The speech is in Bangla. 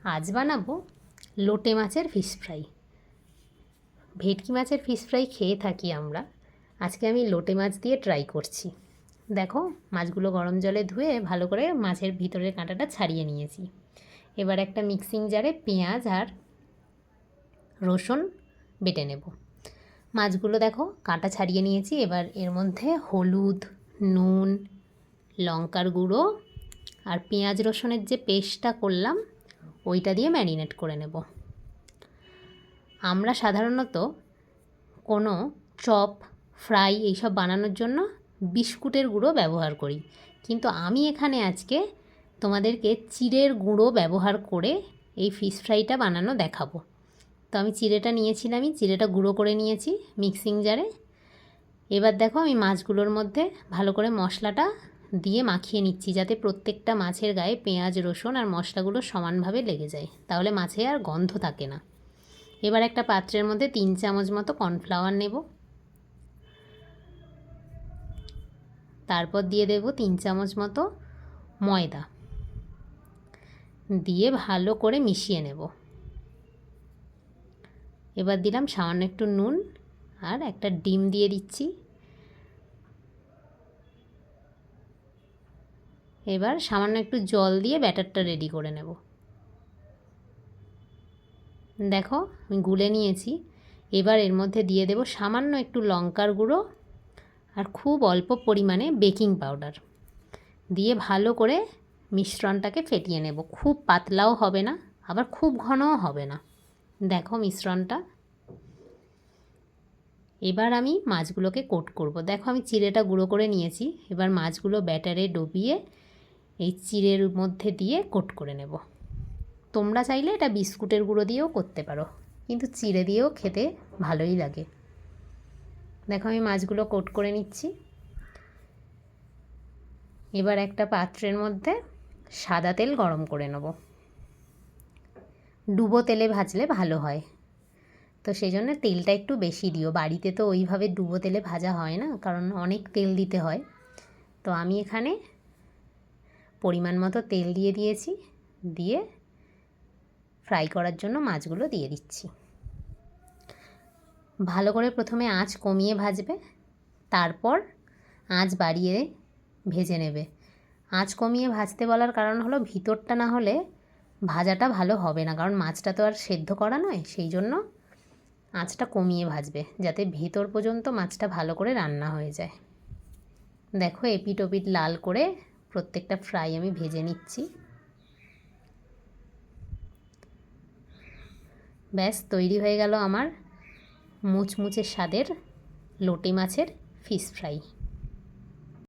আজ বানাবো লোটে মাছের ফিশ ফ্রাই। ভেটকি মাছের ফিশ ফ্রাই খেয়ে থাকি আমরা, আজকে আমি লোটে মাছ দিয়ে ট্রাই করছি। দেখো, মাছগুলো গরম জলে ধুয়ে ভালো করে মাছের ভিতরের কাঁটাটা ছাড়িয়ে নিয়েছি। এবার একটা মিক্সিং জারে পেঁয়াজ আর রসুন বেটে নেব। মাছগুলো দেখো কাঁটা ছাড়িয়ে নিয়েছি। এবার এর মধ্যে হলুদ, নুন, লঙ্কার গুঁড়ো আর পেঁয়াজ রসুনের যে পেস্টটা করলাম ওইটা দিয়ে ম্যারিনেট করে নেব। আমরা সাধারণত কোনো চপ, ফ্রাই এইসব বানানোর জন্য বিস্কুটের গুঁড়ো ব্যবহার করি, কিন্তু আমি এখানে আজকে তোমাদেরকে চিড়ের গুঁড়ো ব্যবহার করে এই ফিশ ফ্রাইটা বানানো দেখাবো। তো আমি চিড়েটা গুঁড়ো করে নিয়েছি মিক্সিং জারে। এবার দেখো আমি মাছগুলোর মধ্যে ভালো করে মশলাটা দিয়ে মাখিয়ে নিচ্ছি, যাতে প্রত্যেকটা মাছের গায়ে পেঁয়াজ, রসুন আর মশলাগুলো সমানভাবে লেগে যায়, তাহলে মাছে আর গন্ধ থাকে না। এবার একটা পাত্রের মধ্যে 3 চামচ মতো কর্নফ্লাওয়ার নেব, তারপর দিয়ে দেব 3 চামচ মতো ময়দা, দিয়ে ভালো করে মিশিয়ে নেব। এবার দিলাম সামান্য একটু নুন আর একটা ডিম দিয়ে দিচ্ছি। এবার সামান্য একটু জল দিয়ে ব্যাটারটা রেডি করে নেব। দেখো আমি গুলে নিয়েছি। এবার এর মধ্যে দিয়ে দেব সামান্য একটু লঙ্কার গুঁড়ো আর খুব অল্প পরিমাণে বেকিং পাউডার, দিয়ে ভালো করে মিশ্রণটাকে ফেটিয়ে নেব। খুব পাতলাও হবে না, আবার খুব ঘনও হবে না। দেখো মিশ্রণটা। এবার আমি মাছগুলোকে কোট করব। দেখো আমি চিড়েটা গুঁড়ো করে নিয়েছি। এবার মাছগুলো ব্যাটারে ডুবিয়ে এই চিড়ের মধ্যে দিয়ে কোট করে নেব। তোমরা চাইলে এটা বিস্কুটের গুঁড়ো দিয়েও করতে পারো, কিন্তু চিড়ে দিয়েও খেতে ভালোই লাগে। দেখো আমি মাছগুলো কোট করে নিচ্ছি। এবার একটা পাত্রের মধ্যে সাদা তেল গরম করে নেব। ডুবো তেলে ভাজলে ভালো হয়, তো সেই জন্য তেলটা একটু বেশি দিও। বাড়িতে তো ওইভাবে ডুবো তেলে ভাজা হয় না, কারণ অনেক তেল দিতে হয়। তো আমি এখানে পরিমাণ মতো তেল দিয়ে দিয়েছি, দিয়ে ফ্রাই করার জন্য মাছগুলো দিয়ে দিচ্ছি। ভালো করে প্রথমে আঁচ কমিয়ে ভাজবে, তারপর আঁচ বাড়িয়ে ভেজে নেবে। আঁচ কমিয়ে ভাজতে বলার কারণ হলো ভিতরটা না হলে ভাজাটা ভালো হবে না, কারণ মাছটা তো আর সেদ্ধ করা নয়, সেই জন্য আঁচটা কমিয়ে ভাজবে, যাতে ভেতর পর্যন্ত মাছটা ভালো করে রান্না হয়ে যায়। দেখো এপিট ওপিট লাল করে প্রত্যেকটা ফ্রাই আমি ভেজে নিচ্ছি। ব্যাস তৈরি হয়ে গেল আমার মুচমুচে স্বাদের লোটে মাছের ফিশ ফ্রাই।